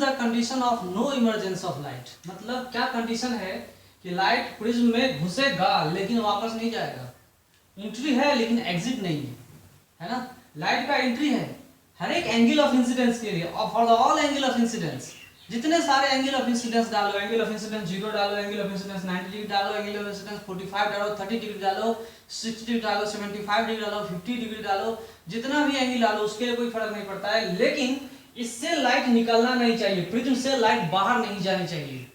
The condition of no emergence of light, मतलब क्या condition है कि लाइट प्रिज्म में घुसेगा लेकिन वापस नहीं जाएगा, एंट्री है लेकिन एग्जिट नहीं है ना। लाइट का एंट्री है हर एक एंगल ऑफ इंसिडेंस के लिए, और for the all angle of incidence, जितने सारे एंगल ऑफ इंसिडेंस डालो, एंगल ऑफ इंसिडेंस 0 डालो, एंगल ऑफ इंसिडेंस 90 डिग्री डालो, एंगल ऑफ इंसिडेंस 45 डालो, 30 डिग्री डालो, 60 डिग्री डालो, 75 डिग्री डालो, 50 डिग्री डालो, जितना भी एंगल डालो उसके लिए कोई फर्क नहीं पड़ता है, लेकिन इससे लाइट निकलना नहीं चाहिए, प्रिज्म से लाइट बाहर नहीं जानी चाहिए,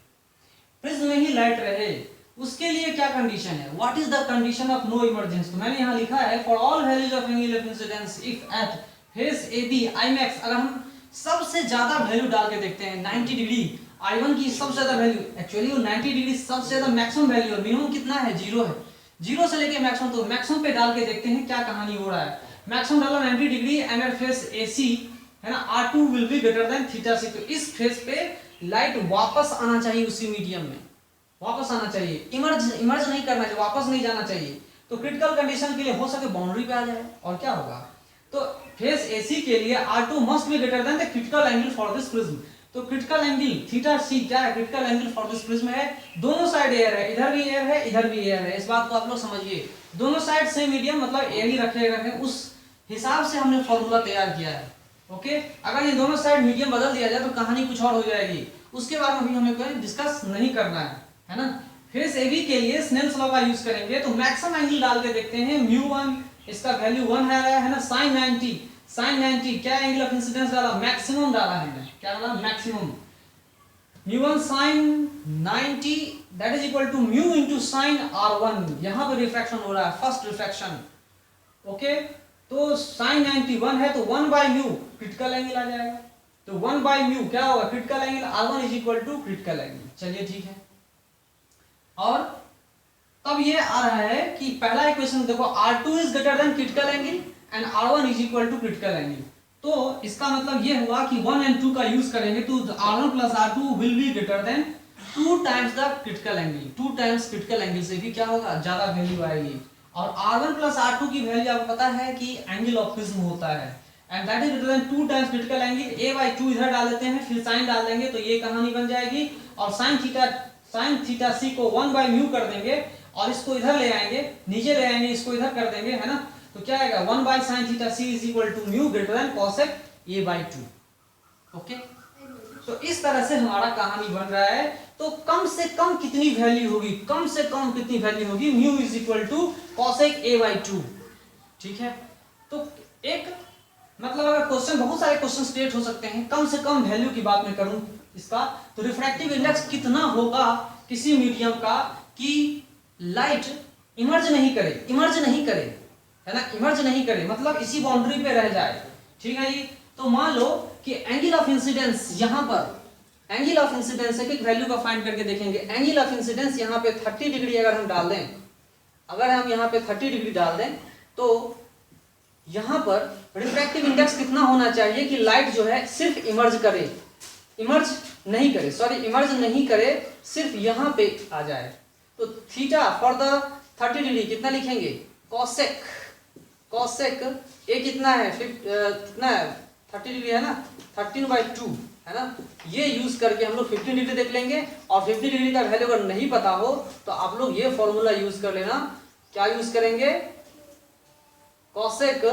प्रिज्म में ही लाइट रहे। उसके लिए क्या कंडीशन है, what is the condition of no emergence, तो मैंने यहाँ लिखा है for all values of angle of incidence if at face A B I max, अगर हम सबसे ज्यादा वैल्यू डाल के देखते हैं 90 डिग्री I1 की सबसे ज्यादा वैल्यू, एक्चुअली वो 90 डिग्री सबसे ज्यादा मैक्सिमम वैल्यू है, मिनिमम कितना है 0 है, 0 से लेके मैक्सिमम, तो मैक्सिमम पे डाल के देखते हैं क्या कहानी हो रहा है। मैक्सिमम डाला 90 degree and at face AC है ना, R2 will be greater than theta C, तो इस फेस पे लाइट वापस आना चाहिए उसी मीडियम में, वापस आना चाहिए, इमर्ज नहीं करना चाहिए, वापस नहीं जाना चाहिए। तो क्रिटिकल कंडीशन के लिए हो सके बाउंड्री पे आ जाए, और क्या होगा, तो फेस AC के लिए R2 must be greater then the critical angle for this prism, तो क्रिटिकल एंगल थीटा C क्या है, critical angle for this prism है, दोनों साइड एयर है, इधर भी एयर है इधर भी एयर है, इस बात को आप लोग समझिए, दोनों साइड सेम मीडियम मतलब एयर ही रखे, उस हिसाब से हमने फॉर्मूला तैयार किया है। ओके, अगर ये दोनों साइड मीडियम बदल दिया जाए तो कहानी कुछ और हो जाएगी, उसके बारे में भी हमें कोई डिस्कस नहीं करना है ना। फेस AB के लिए स्नेल्स लॉ का यूज करेंगे, तो मैक्सिमम एंगल डाल के देखते हैं, μ1 इसका वैल्यू 1 है ना, sin 90 क्या एंगल ऑफ इंसिडेंस डाला, मैक्सिमम डाला है, क्या डाला maximum, μ1 sin 90 that is equal to μ into sin R1, यहां पे रिफ्रैक्शन हो रहा है, फर्स्ट रिफ्रैक्शन। ओके, तो sin 90 1 है तो 1 बाय μ क्रिटिकल एंगल आ जाएगा, तो 1 बाय μ क्या होगा, critical angle R1 is equal to critical angle. चलिए ठीक है, और तब ये आ रहा है कि पहला इक्वेशन देखो, R2 is greater than critical angle and R1 is equal to critical angle, तो इसका मतलब ये हुआ कि 1 and 2 का यूज करेंगे तो R1 plus R2 will be greater then 2 times the critical angle, 2 times critical angle से भी क्या होगा, ज्यादा वैल्यू आएगी, और R1 प्लस R2 की वैल्यू आपको पता है कि एंगल ऑफ प्रिज्म होता है, and that is greater then 2 times critical angle, a/2 इधर डाल देते हैं, फिर sin डाल देंगे तो ये कहानी बन जाएगी, और sin थीटा C को 1 बाय μ कर देंगे, और इसको इधर ले आएंगे, नीचे ले आएंगे, इसको इधर कर देंगे, है ना, तो क्या आएगा 1 by sin theta C is equal to μ greater than cosec a/2। ओके, तो इस तरह से हमारा कहानी बन रहा है, तो कम से कम कितनी वैल्यू होगी, कम से कम कितनी वैल्यू होगी, μ is equal to cosec a/2, ठीक है। तो एक मतलब अगर क्वेश्चन, बहुत सारे क्वेश्चन स्टेट हो सकते हैं, कम से कम वैल्यू की बात मैं करूं इसका, तो रिफ्रैक्टिव इंडेक्स कितना होगा किसी मीडियम का कि लाइट इमर्ज नहीं करे है ना, इमर्ज नहीं करे मतलब इसी बाउंड्री पे रह जाए, ठीक है जी। तो मान लो कि एंगल ऑफ इंसिडेंस, यहां पर एंगल ऑफ इंसिडेंस एक वैल्यू का फाइंड करके देखेंगे, एंगल ऑफ इंसिडेंस यहां पे 30 डिग्री अगर हम डाल दें, अगर हम यहां पे 30 डिग्री डाल दें, तो यहां पर रिफ्रैक्टिव इंडेक्स कितना होना चाहिए कि लाइट जो है सिर्फ इमर्ज नहीं करे, सिर्फ यहां पे आ जाए, तो थीटा फॉर द 30 डिग्री कितना लिखेंगे, कॉसेक ए कितना है, कितना है 30 डिग्री है ना, 13/2 है ना, ये यूज करके हम लोग 15 डिग्री देख लेंगे, और 50 डिग्री का वैल्यू अगर नहीं पता हो तो आप लोग ये फॉर्मूला यूज कर लेना, क्या यूज करेंगे, cosec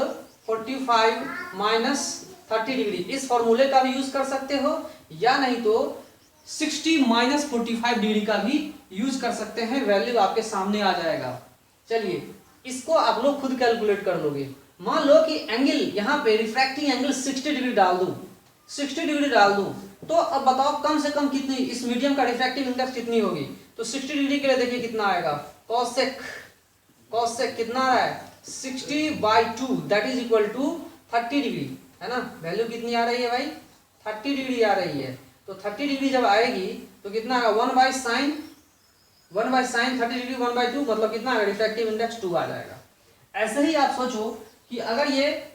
45 माइनस 30 डिग्री, इस फॉर्मूले का भी यूज कर सकते हो, या नहीं तो 60 माइनस 45 डिग्री का भी यूज कर सकते हैं, वैल्यू आपके सामने आ जाएगा। चलिए इसको आप लोग खुद कैलकुलेट कर लोगे, मान लो कि एंगल यहाँ पे रिफ्रैक्टिंग एंगल 60 डिग्री डाल दूं, तो अब बताओ कम से कम कितनी, इस मीडियम का रिफ्रैक्टिव इंडेक्स कितनी होगी, तो 60 डिग्री के लिए देखिए कितना आएगा, कॉसेक कितना आ रहा है 60/2 that is equal to 30 degree, है ना, वैल्यू कितनी आ रही है भाई, 30 डिग्री आ रही है, तो 30 डिग्री जब आएगी तो कितना आएगा 1 बाय साइन 30 डिग्री 1/2 मतलब कितना आएगा, रिफ्रैक्टिव इंडेक्स 2 आ जाएगा। ऐसे ही आप सोचो कि अगर ये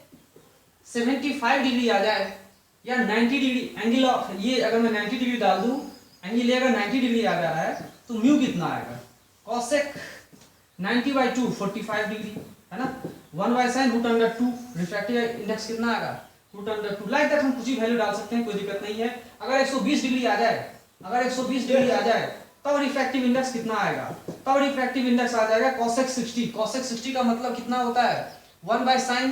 75 डिग्री आ जाए या 90 डिग्री एंगल ऑफ, ये अगर मैं 90 डिग्री डाल दूं, एंगल ये अगर 90 डिग्री आ जा रहा है तो म्यू कितना आएगा, cosec 90/2 45 डिग्री, है ना, 1 बाय sin √2, रिफ्रैक्टिव इंडेक्स कितना आएगा √2 लाइक दैट हम कुछ भी वैल्यू डाल सकते हैं, कोई दिक्कत नहीं है। अगर 120 डिग्री आ जाए, अगर 120 डिग्री आ जाए तब रिफ्रैक्टिव इंडेक्स कितना आएगा? तब रिफ्रैक्टिव इंडेक्स आ जाएगा cosec 60। cosec 60 का मतलब कितना होता है? 1/sin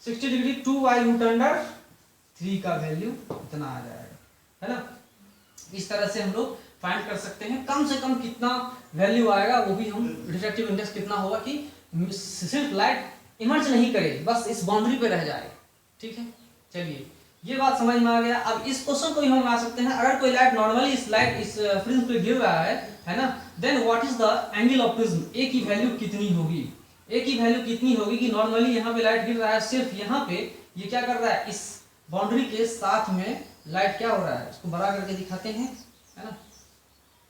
60 डिग्री 2y√3 का वैल्यू इतना आ जाएगा, है ना। इस तरह से हम लोग फाइंड कर सकते हैं कम से कम कितना वैल्यू आएगा, वो भी हम रिफ्रैक्टिव इंडेक्स कितना होगा कि सिर्फ लाइट इमर्ज नहीं करे, बस इस बाउंड्री पे रह जाए। ठीक है, चलिए ये बात समझ में आ गया। अब इस क्वेश्चन को भी हम ला सकते हैं, अगर कोई लाइट नॉर्मली इस प्रिज्म पे गिर रहा है ना, then what is the angle of prism, A की वैल्यू कितनी होगी? ए की वैल्यू कितनी होगी कि नॉर्मली यहाँ पे लाइट गिर रहा है, सिर्फ यहाँ पे ये क्या कर रहा है, इस बाउंड्री के साथ में लाइट क्या हो रहा है, इसको बड़ा करके दिखाते हैं, है ना।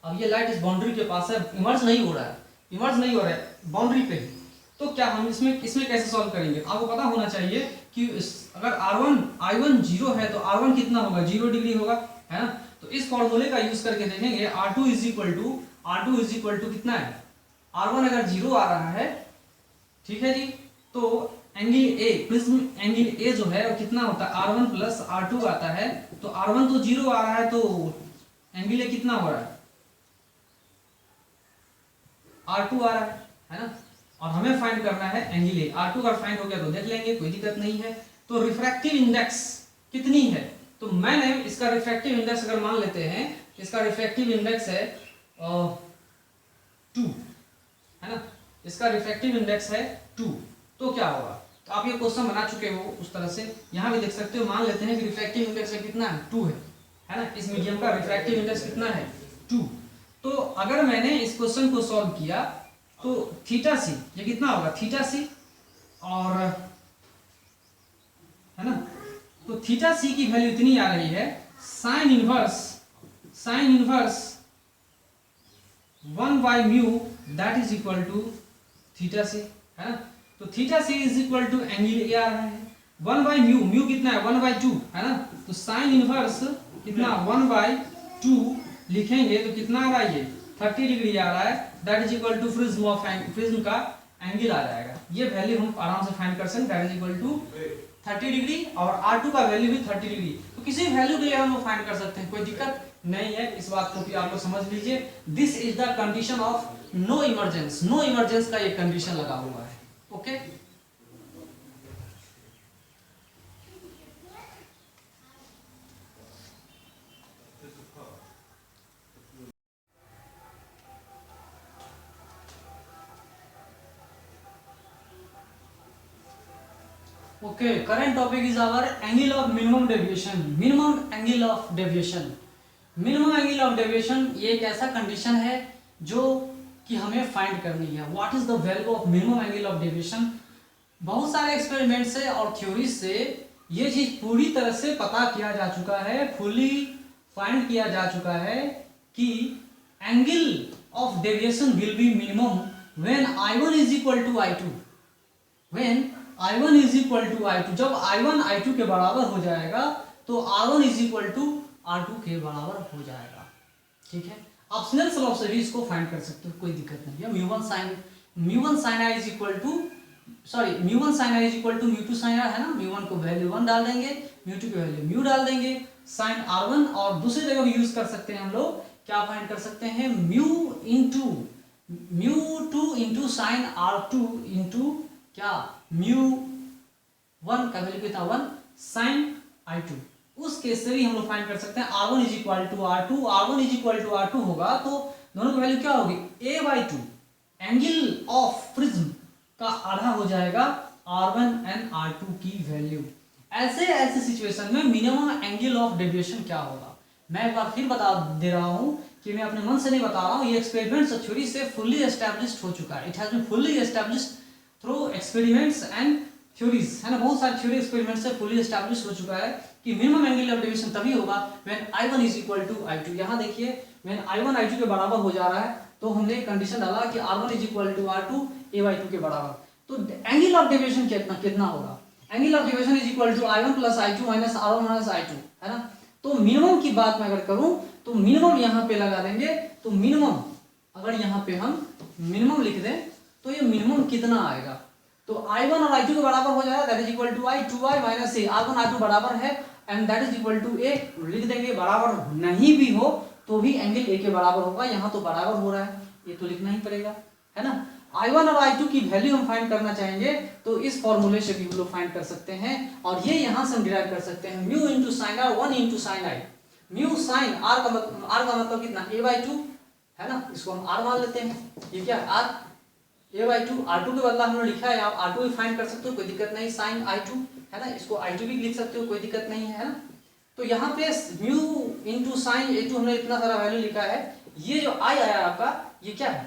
अब ये लाइट इस बाउंड्री के पास है, इमर्ज नहीं हो रहा है, इमर्ज नहीं हो रहा है, बाउंड्री पे ही। तो क्या हम इसमें कैसे सॉल्व करेंगे? आपको पता होना चाहिए कि अगर I1 0 है तो R1 कितना होगा? 0 डिग्री होगा, है ना। तो इस फॉर्मूले का यूज करके देखेंगे R2 इज इक्वल टू कितना है? R1 अगर 0 आ रहा है, ठीक है जी, तो angle A, prism angle A जो है वो कितना होता है? R1 प्लस R2 आता है। तो R1 तो 0 आ रहा है, तो एंगल ए कितना हो रहा है? R2 आ रहा है ना। और हमें फाइंड करना है एंगल ए। R2 अगर फाइंड हो गया तो देख लेंगे, कोई दिक्कत नहीं है। तो रिफ्रैक्टिव इंडेक्स कितनी है? तो मैंने इसका रिफ्रैक्टिव इंडेक्स अगर मान लेते हैं, इसका रिफ्रैक्टिव इंडेक्स है 2, है ना। इसका रिफ्रैक्टिव इंडेक्स है 2। तो क्या होगा? तो आप ये क्वेश्चन बना चुके हो उस तरह से, यहाँ भी देख सकते हो। मान लेते हैं कि रिफ्रैक्टिव इंडेक्स कितना है? 2 है ना। इस मीडियम का रिफ्रैक्टिव इंडेक्स कितना है? 2। तो अगर मैंने इस क्वेश्चन को सॉल्व किया तो थीटा सी ये कितना होगा? थीटा सी, और है ना, तो थीटा सी की वैल्यू इतनी आ रही है, sine inverse 1/μ that is equal to theta C, है ना। तो theta C is equal to angle A आ रहा है। 1/μ, म्यू कितना है? 1/2, है ना। तो साइन इनवर्स कितना? 1/2 लिखेंगे तो कितना आ रहा है? ये 30 डिग्री आ रहा है, that is equal to prism का एंगल आ जाएगा। ये वैल्यू हम आराम से फाइंड कर सकते हैं, that is equal to 30 degree, और R2 का वैल्यू भी 30 डिग्री। तो किसी वैल्यू के लिए हम फाइंड कर सकते हैं, कोई दिक्कत नहीं है। इस बात को भी आप लोग समझ लीजिए। This is the condition of no emergence. No emergence का ये कंडीशन लगा हुआ है, okay. Okay, current topic is our angle of minimum deviation. Minimum angle of deviation. Minimum angle of deviation ये एक ऐसा कंडीशन है जो कि हमें फाइंड करनी है। What is the value of minimum angle of deviation? बहुत सारे एक्सपेरिमेंट से और थ्योरी से ये चीज पूरी तरह से पता किया जा चुका है, फुली फाइंड किया जा चुका है कि angle of deviation will be minimum when I1 is equal to I2. When I1 is equal to I2, जब I1 I2 के बराबर हो जाएगा तो R1 is equal to R2 के बराबर हो जाएगा। ठीक है, आप स्नेल्स लॉ से भी इसको फाइंड कर सकते हो, कोई दिक्कत नहीं है। Mu one sine I is equal to mu two sine R, है ना। म्यू1 को वैल्यू 1 डाल देंगे, म्यू2 की वैल्यू म्यू डाल देंगे, साइन R1। और दूसरी जगह भी यूज कर सकते हैं हम लोग, क्या फाइंड कर सकते हैं? म्यू2 इंटू साइन R2 इंटू क्या? म्यू1 का वैल्यू कितना? 1 साइन I2। उस केस से भी हम लोग फाइंड कर सकते हैं R1 is equal to R2। R1 is equal to R2 होगा तो दोनों की वैल्यू क्या होगी? A/2। एंगल ऑफ प्रिज्म का आधा हो जाएगा R1 एंड R2 की वैल्यू। ऐसे सिचुएशन में मिनिमम एंगल ऑफ डेविएशन क्या होगा? मैं एक बार फिर बता दे रहा हूं कि मैं अपने मन से नहीं बता रहा हूं, ये एक्सपेरिमेंट थ्योरी से फुल्ली एस्टैब्लिश्ड हो चुका है। It has been fully established through experiments and theories, है ना। बहुत सारे थ्योरी एक्सपेरिमेंट से फुल्ली एस्टैब्लिश हो चुका है कि मिनिमम एंगल ऑफ डेविएशन तभी होगा when I1 is equal to I2। यहाँ देखिए, व्हेन I1 I2 के बराबर हो जा रहा है तो हमने कंडीशन डाला कि R1 is equal to R2 A/2 के बराबर। तो एंगल ऑफ डेविएशन कितना होगा? Angle of deviation is equal to I1 plus I2 minus R1 minus I2, है ना। तो मिनिमम की बात मैं अगर करूं तो मिनिमम यहाँ पे लगा देंगे। तो मिनिमम अगर यहाँ पे हम मिनिमम लिख दें तो ये मिनिमम कितना आएगा? तो I1 और I2 के बराबर हो जाएगा, that is equal to I 2I minus A। R1 R2 बराबर है and that is equal to A लिख देंगे। बराबर नहीं भी हो तो भी एंगल A के बराबर होगा, यहाँ तो बराबर हो रहा है, ये तो लिखना ही पड़ेगा, है ना। I1 और I2 की वैल्यू हम फाइंड करना चाहेंगे तो इस फॉर्मूले से भी हम लोग फाइंड कर सकते हैं, और ये यहाँ से हम डिराइव कर सकते हैं mu into sine R 1 into sine I. Mu sine R का मतलब कितना A/2 है ना, इसको हम R मान लेते हैं। ये क्या R A/2, R2 के बदला हमने लिखा है, आप R2 भी फाइंड कर सकते हो, कोई दिक्कत नहीं। साइन I2 है ना, इसको I2 भी लिख सकते हो, कोई दिक्कत नहीं है ना। तो यहाँ पे म्यू इंटू साइन A2 हमने इतना सारा वैल्यू लिखा है। ये जो I आया आपका, ये क्या है,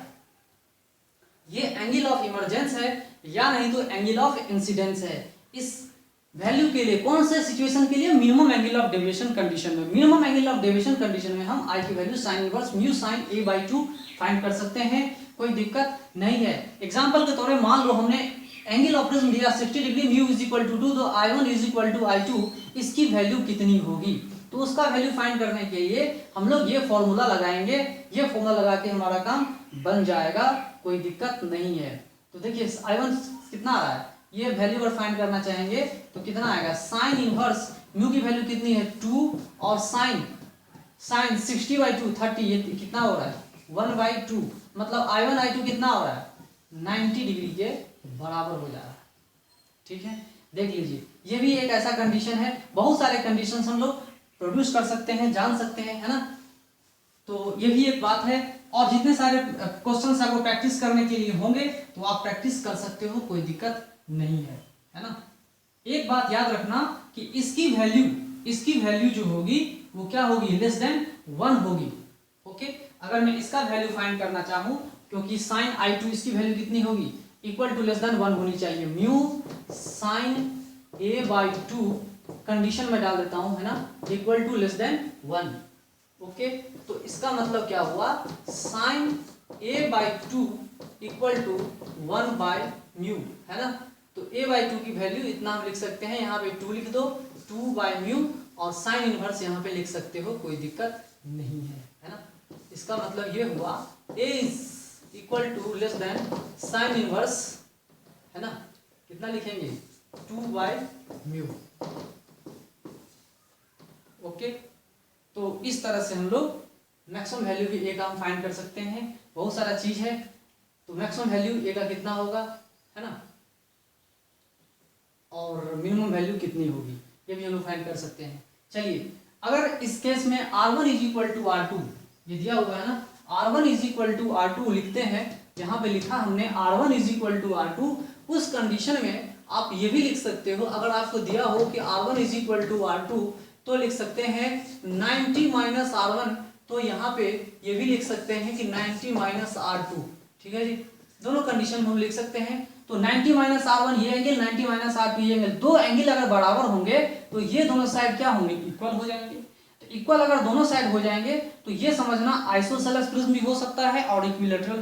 ये एंगल ऑफ इमरजेंस है या नहीं तो एंगल ऑफ इंसिडेंस है। इस वैल्यू के लिए कौन से सिचुएशन के लिए, minimum angle of deviation condition में। Minimum angle of deviation condition में हम I की वैल्यू sine inverse mu sine A/2 find कर सकते हैं, कोई दिक्कत नहीं है। एग्जांपल के तौर पे मान लो हमने एंगल ऑफ प्रिज्म दिया 60 degree, mu is equal to 2, तो I1 is equal to I2, इसकी वैल्यू कितनी होगी। तो उसका वैल्यू फाइंड करने के लिए हम लोग ये फॉर्मूला लगाएंगे, ये फॉर्मूला लगा के हमारा काम बन जाएगा, कोई दिक्कत नहीं है। तो देखिए I1 कितना आ रहा है, ये वैल्यू अगर फाइंड करना चाहेंगे तो कितना आएगा, साइन इनवर्स म्यू की वैल्यू कितनी है 2, और साइन 60/2 30, ये कितना हो रहा है 1/2, मतलब I1 I2 कितना हो रहा है 90 डिग्री के बराबर हो जा रहा है। ठीक है, देख लीजिए, ये भी एक ऐसा कंडीशन है। बहुत सारे कंडीशंस हम लोग प्रोड्यूस कर सकते हैं, जान सकते हैं, है ना। तो ये भी एक बात है, और जितने सारे क्वेश्चंस आपको प्रैक्टिस करने के लिए होंगे तो आप प्रैक्टिस कर सकते हो, कोई दिक्कत नहीं है ना। एक बात याद रखना कि इसकी वैल्यू जो होगी वो क्या होगी, लेस देन 1 होगी। ओके, अगर मैं इसका वैल्यू फाइंड करना चाहूं, क्योंकि साइन I2 इसकी वैल्यू कितनी होगी, इक्वल टू लेस देन 1 होनी चाहिए। म्यू साइन A/2 कंडीशन में डाल देता हूं, है ना, equal to less than 1। Okay, तो इसका मतलब क्या हुआ, साइन A/2 इक्वल टू 1/μ, है ना। तो A/2 की वैल्यू इतना हम लिख सकते हैं, यहाँ पे 2 लिख दो, 2/μ, और साइन इनवर्स यहाँ पे लिख सकते हो, कोई दिक्कत नहीं है ना। इसका मतलब ये हुआ A is equal to less than sine inverse, है ना, कितना लिखेंगे 2/μ। ओके, तो इस तरह से हम लोग मैक्सिमम वैल्यू की A का हम फाइंड कर सकते हैं। बहुत सारा चीज है, तो मैक्सिमम वैल्यू A का कितना होगा, है ना, और मिनिमम वैल्यू कितनी होगी, ये भी हम लोग फाइंड कर सकते हैं। चलिए, अगर इस केस में R1 is equal to R2, ये दिया हुआ है ना, R1 is equal to R2 लिखते हैं, यहाँ पे लिखा हमने R1 is equal to R2। उस कंडीशन में आप ये भी लिख सकते हो, अगर आपको दिया हो कि R1 is equal to R2 तो लिख सकते हैं 90 माइनस R1, तो यहाँ पे ये भी लिख सकते हैं कि 90 माइनस R2। ठीक है जी, दोनों कंडीशन हम लिख सकते हैं। तो 90 माइनस R1 ये एंगल, 90 माइनस R2 ये एंगल, दो एंगल अगर बराबर होंगे तो ये दोनों साइड क्या होंगे, इक्वल हो जाएंगे। तो इक्वल अगर दोनों साइड हो जाएंगे तो ये समझना आइसोसेलेस प्रिज्म भी हो सकता है और इक्विलैटरल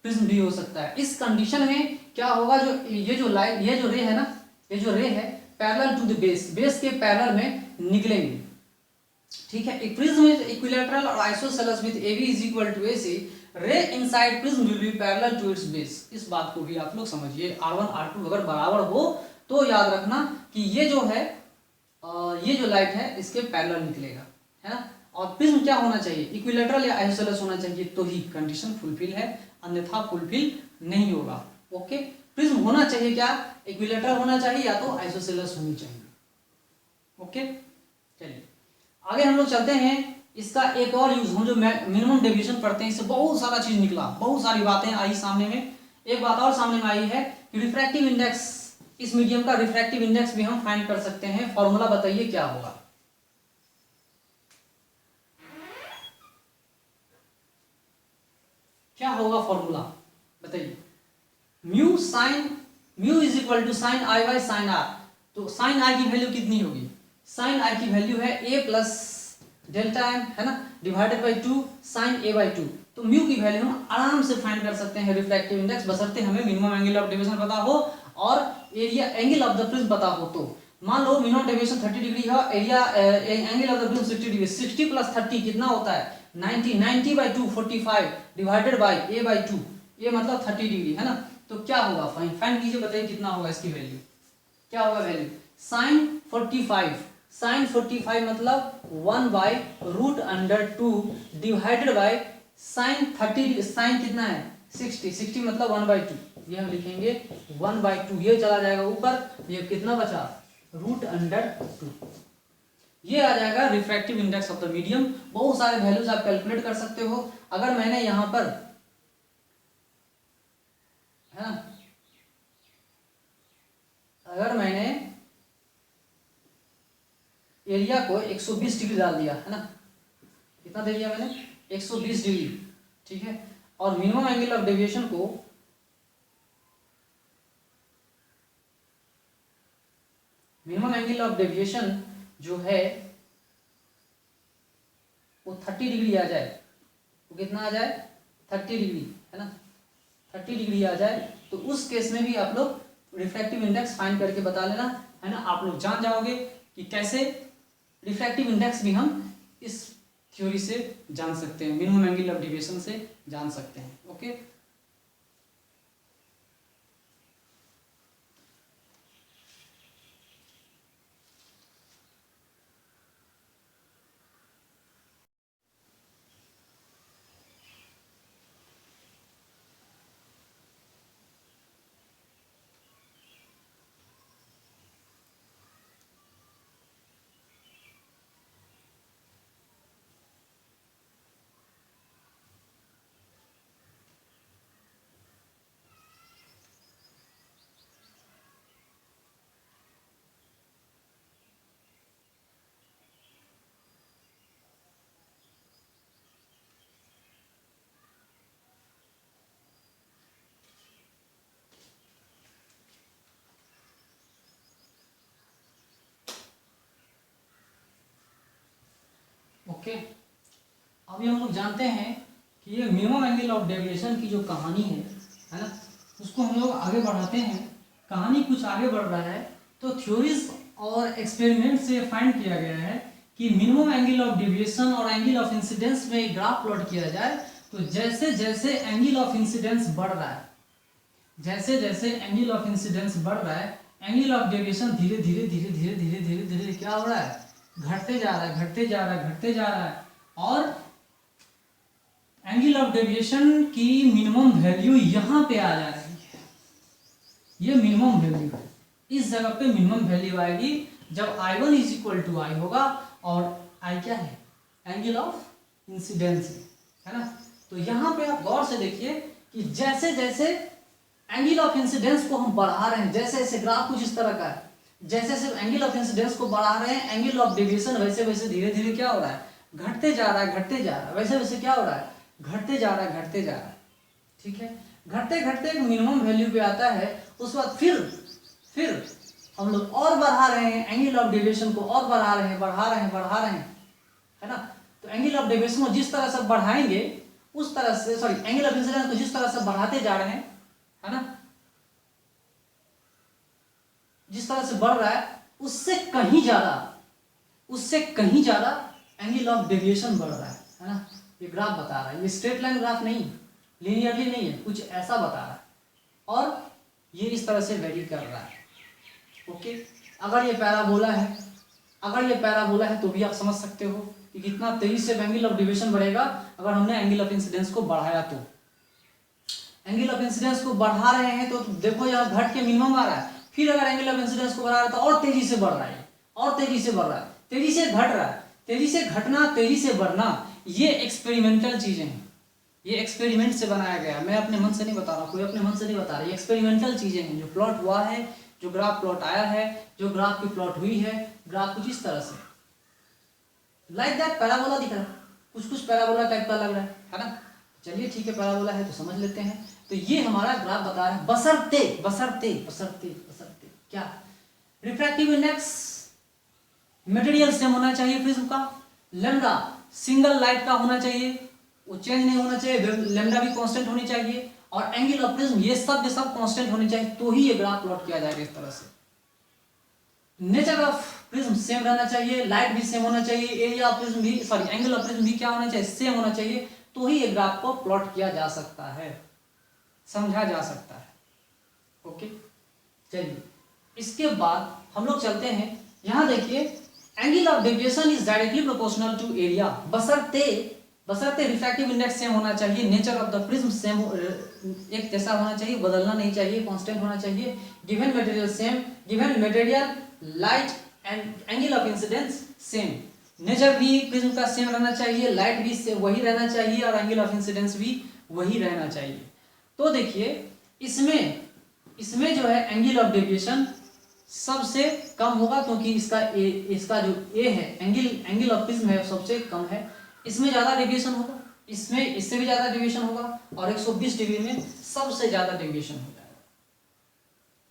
प्रिज्म भी हो सकता है। इस कंडीशन में क्या होगा, जो ये जो लाइन, ये जो रे है ना, ये जो रे है पैरेलल टू द बेस के पैरेलल में निकलेंगे। ठीक है, एक प्रिज्म इज इक्विलैटरल और isosceles with AB is equal to AC, ray inside prism will be parallel to its base. इस बात को भी आप लोग समझिए, R1 R2 अगर बराबर हो तो याद रखना कि ये जो है ये जो लाइट है इसके पैरेलल निकलेगा, है ना। और प्रिज्म क्या होना चाहिए, इक्विलैटरल या आइसोसेलेस होना चाहिए, तो ही कंडीशन फुलफिल है, अन्यथा फुलफिल नहीं होगा। ओके, प्रिज्म होना चाहिए क्या, इक्विलैटरल होना चाहिए या तो आइसोसेलेस होनी चाहिए। ओके, चलिए आगे हम लोग चलते हैं। इसका एक और यूज, हम जो मिनिमम डेविएशन पढ़ते हैं, इससे बहुत सारा चीज निकला, बहुत सारी बातें आई सामने में। एक बात और सामने में आई है कि रिफ्रैक्टिव इंडेक्स, इस मीडियम का रिफ्रैक्टिव इंडेक्स भी हम फाइंड कर सकते हैं। फॉर्मूला बताइए क्या होगा, क्या होगा फॉर्मूला बताइए। Mu is equal to sine I by sine R. तो साइन आई की वैल्यू कितनी होगी, साइन आई की वैल्यू है A प्लस डेल्टा एम, है ना, डिवाइडेड बाई 2 साइन A/2। तो म्यू की वैल्यू हम आराम से फाइंड कर सकते हैं रिफ्रैक्टिव इंडेक्स, बशर्ते हमें मिनिमम एंगल ऑफ डेविएशन पता हो और area angle of the prism पता हो। तो मान लो मिनिमम डेविएशन 30 डिग्री है, area angle of the prism 60 degree, 60 plus 30 कितना होता है 90, 90/2 45 डिवाइडेड बाई A/2, ये मतलब 30 डिग्री, है ना। तो क्या होगा, फाइन फाइन कीजिए, बताइए कितना होगा इसकी वैल्यू, क्या होगा वैल्यू, साइन 45, साइन 45 मतलब 1/√2 डिवाइडेड बाय साइन 30, साइन कितना है 60, 60 मतलब 1/2, ये हम लिखेंगे 1/2, ये चला जाएगा ऊपर, ये कितना बचा √2, ये आ जाएगा refractive index of the medium. बहुत सारे वैल्यूज आप कैलकुलेट कर सकते हो। अगर मैंने यहां पर है ना, अगर मैंने एरिया को 120 डिग्री डाल दिया है ना, कितना दे दिया मैंने 120 डिग्री, ठीक है, और मिनिमम एंगल ऑफ डेविएशन को जो है वो 30 डिग्री आ जाए, तो कितना आ जाए 30 डिग्री है ना, 30 डिग्री आ जाए, तो उस केस में भी आप लोग रिफ्रैक्टिव इंडेक्स फाइंड करके बता लेना है ना। आप लोग जान जाओगे कि कैसे रिफ्रैक्टिव इंडेक्स भी हम इस थ्योरी से जान सकते हैं, मिनिमम एंगल ऑफ डेविएशन से जान सकते हैं। ओके, ओके, अभी हम लोग जानते हैं कि ये मिनिमम एंगल ऑफ डेविएशन की जो कहानी है ना, उसको हम लोग आगे बढ़ाते हैं। कहानी कुछ आगे बढ़ रहा है, तो थ्योरीज और एक्सपेरिमेंट से फाइंड किया गया है कि मिनिमम एंगल ऑफ डेविएशन और एंगल ऑफ इंसिडेंस में ग्राफ प्लॉट किया जाए, तो जैसे जैसे एंगल ऑफ इंसिडेंस बढ़ रहा है, जैसे जैसे एंगल ऑफ इंसिडेंस बढ़ रहा है, एंगल ऑफ डेविएशन धीरे धीरे धीरे धीरे धीरे धीरे धीरे क्या हो रहा है, घटते जा रहा है, घटते जा रहा है, घटते जा रहा है, और एंगल ऑफ डेविएशन की मिनिमम वैल्यू यहाँ पे आ जा रही है। ये मिनिमम वैल्यू है, इस जगह पे मिनिमम वैल्यू आएगी जब I1 इज इक्वल टू आई होगा, और I क्या है, एंगल ऑफ इंसिडेंस है ना। तो यहाँ पे आप गौर से देखिए कि जैसे जैसे एंगल ऑफ इंसिडेंस को हम बढ़ा रहे हैं, जैसे जैसे ग्राफ कुछ इस तरह का है, जैसे जैसे एंगल ऑफ इंसिडेंस को बढ़ा रहे हैं, एंगल ऑफ डेविएशन वैसे वैसे धीरे धीरे क्या हो रहा है, घटते जा रहा है, घटते जा रहा है, वैसे वैसे क्या हो रहा है, घटते जा रहा है, घटते जा रहा है, ठीक है। घटते घटते एक मिनिमम वैल्यू पे आता है, उस बाद फिर हम लोग और बढ़ा रहे हैं एंगल ऑफ डेविएशन को, और बढ़ा रहे हैं, बढ़ा रहे हैं, बढ़ा रहे हैं, है ना। तो एंगल ऑफ डेविएशन को जिस तरह से बढ़ाएंगे उस तरह से, सॉरी, एंगल ऑफ इंसिडेंस को जिस तरह से बढ़ाते जा रहे हैं, है ना, जिस तरह से बढ़ रहा है उससे कहीं ज्यादा एंगल ऑफ डेविएशन बढ़ रहा है ना। ये ग्राफ बता रहा है, ये स्ट्रेट लाइन ग्राफ नहीं, लीनियरली नहीं है, कुछ ऐसा बता रहा है, और ये इस तरह से वेरी कर रहा है। ओके, अगर ये पैराबोला है तो भी आप समझ सकते हो कि कितना तेजी से एंगल ऑफ डेविएशन बढ़ेगा अगर हमने एंगल ऑफ इंसिडेंस को बढ़ाया। तो एंगल ऑफ इंसिडेंस को बढ़ा रहे हैं तो देखो यहाँ घट के मिनिमम आ रहा है, फिर अगर एंगल ऑफ इंसिडेंस को बढ़ा रहे हैं तो और तेजी से बढ़ रहा है, और तेजी से बढ़ रहा है, तेजी से घट रहा है, तेजी से घटना, तेजी से बढ़ना, ये एक्सपेरिमेंटल चीजें हैं, ये एक्सपेरिमेंट से बनाया गया। मैं अपने मन से नहीं बता रहा, कोई अपने मन से नहीं बता रहा, ये एक्सपेरिमेंटल चीजें हैं। जो प्लॉट हुआ है, जो ग्राफ प्लॉट आया है, जो ग्राफ की प्लॉट हुई है, ग्राफ कुछ इस तरह से लाइक दैट पैराबोला दिख रहा है, कुछ कुछ पैराबोला टाइप का लग रहा है ना। चलिए ठीक है, पैराबोला है तो समझ लेते हैं। तो ये हमारा ग्राफ बता रहा है बशर्ते बशर्ते बशर्ते बशर्ते क्या, रिफ्रैक्टिव इंडेक्स मटेरियल सेम होना चाहिए प्रिज्म का, लैम्डा सिंगल लाइट का होना चाहिए, वो चेंज नहीं होना चाहिए, लैम्डा भी कांस्टेंट होनी चाहिए, और एंगल ऑफ प्रिज्म ये सब कांस्टेंट होने चाहिए, तो ही ये ग्राफ प्लॉट किया जाएगा इस तरह से। नेचर ऑफ प्रिज्म सेम रहना चाहिए, लाइट भी सेम होना चाहिए, एरिया ऑफ प्रिज्म भी, सॉरी, एंगल ऑफ प्रिज्म भी क्या होना चाहिए, सेम होना चाहिए, तो ही ये ग्राफ को प्लॉट किया जा सकता है, समझा जा सकता है। ओके, चलिए इसके बाद हम लोग चलते हैं, यहाँ देखिए angle of deviation is directly proportional to area, बशर्ते रिफ्रैक्टिव इंडेक्स सेम होना चाहिए, nature of the prism same एक जैसा होना चाहिए, बदलना नहीं चाहिए, कांस्टेंट होना चाहिए, given material same, given material light and angle of incidence same, nature भी प्रिज्म का सेम रहना चाहिए, लाइट भी वही रहना चाहिए और एंगल ऑफ इंसिडेंस भी वही रहना चाहिए। तो देखिए इसमें जो है एंगल ऑफ डेविएशन सबसे कम होगा, क्योंकि इसका जो ए है एंगल ऑफ प्रिज्म है सबसे कम है, इसमें ज़्यादा डेविएशन होगा, इसमें इससे भी ज़्यादा डेविएशन होगा, और 120 डिग्री में सबसे ज़्यादा डेविएशन हो जाएगा।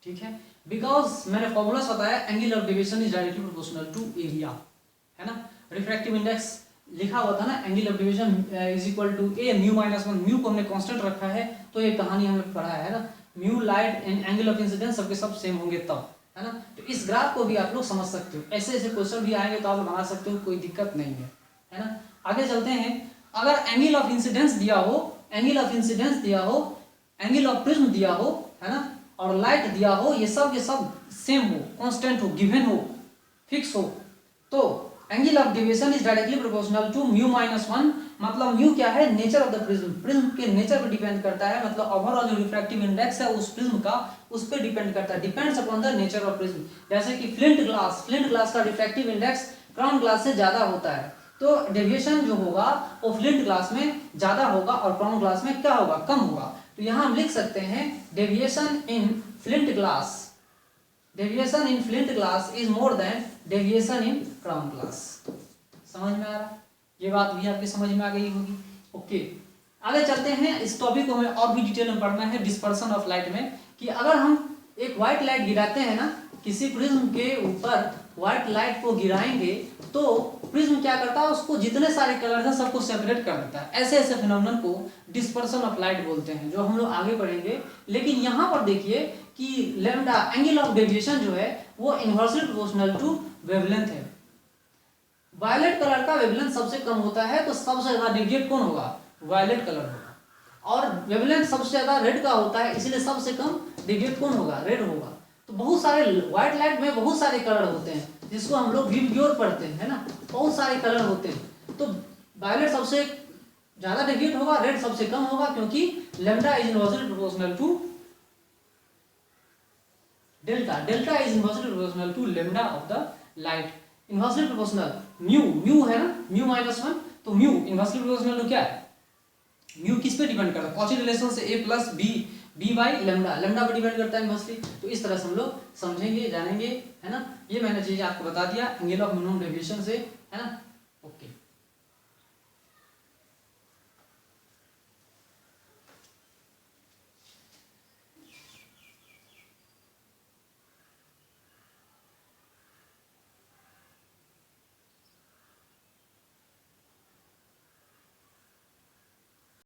ठीक है, बिकॉज मैंने फॉर्मूला बताया, angle of deviation is directly proportional to area, है ना। रिफ्रैक्टिव इंडेक्स लिखा हुआ था ना, angle of deviation is equal to A mu minus 1, mu को हमने कांस्टेंट रखा है, तो ये कहानी हमने पढ़ा है ना, mu light and angle of incidence सबके सब सेम होंगे तब, है ना। तो इस ग्राफ को भी आप लोग समझ सकते हो, ऐसे ऐसे क्वेश्चन भी आएंगे तो आप लोग बना सकते हो, कोई दिक्कत नहीं है ना। आगे चलते हैं, अगर एंगल ऑफ इंसिडेंस दिया हो, एंगल ऑफ इंसिडेंस दिया हो, एंगल ऑफ प्रिज्म दिया हो, है ना, और लाइट दिया हो, ये सब के सब सेम हो, कांस्टेंट हो, गिवन हो, फिक्स हो, तो angle of deviation is directly proportional to mu minus 1, मतलब म्यू क्या है, nature of the prism, prism के नेचर पर डिपेंड करता है, मतलब ओवरऑल जो रिफ्रैक्टिव इंडेक्स है उस प्रिज्म का उस पर डिपेंड करता है, depends upon the nature of prism. जैसे कि फ्लिंट ग्लास का रिफ्रैक्टिव इंडेक्स क्राउन ग्लास से ज्यादा होता है, तो डेविएशन जो होगा वो फ्लिंट ग्लास में ज्यादा होगा और क्राउन ग्लास में क्या होगा, कम होगा। तो यहाँ हम लिख सकते हैं deviation in flint glass is more than deviation in crown glass. समझ में आ रहा है, ये बात भी आपके समझ में आ गई होगी। ओके, आगे चलते हैं, इस टॉपिक को हमें और भी डिटेल में पढ़ना है, डिस्पर्सन ऑफ लाइट में, कि अगर हम एक व्हाइट लाइट गिराते हैं ना, किसी प्रिज्म के ऊपर व्हाइट लाइट को गिराएंगे तो प्रिज्म क्या करता है, उसको जितने सारे कलर हैं सबको सेपरेट कर देता है। ऐसे ऐसे फिनोमेनन को डिस्पर्सन ऑफ लाइट बोलते हैं, जो हम लोग आगे पढ़ेंगे। लेकिन यहाँ पर देखिए कि लैम्डा एंगल ऑफ डेविएशन जो है वो इनवर्सली प्रोपोर्शनल टू वेवलेंथ है। वायलेट कलर का वेवलेंथ सबसे कम होता है, तो सबसे ज्यादा डेविएट कौन होगा, वायलेट कलर होगा, और वेवलेंथ सबसे ज्यादा रेड का होता है, इसलिए सबसे कम डेविएट कौन होगा, रेड होगा। तो बहुत सारे व्हाइट लाइट में बहुत सारे कलर होते हैं, जिसको हम लोग विबग्योर पढ़ते हैं, है ना, बहुत सारे कलर होते हैं। तो वायलेट सबसे ज्यादा डेविएट होगा, रेड सबसे कम होगा, क्योंकि lambda is inversely proportional to delta is inversely proportional to lambda of the light. Inversely proportional mu है ना, म्यू माइनस 1, तो म्यू इनवर्सली प्रोपोर्शनल टू क्या है, म्यू किस पे डिपेंड करता है, कॉची रिलेशन से a plus B by lambda पे डिपेंड करता है इनवर्सली। तो इस तरह से हम लोग समझेंगे, जानेंगे, है ना। ये मैंने चीज आपको बता दिया एंगल ऑफ मिनिमम डेविएशन से, है ना। ओके।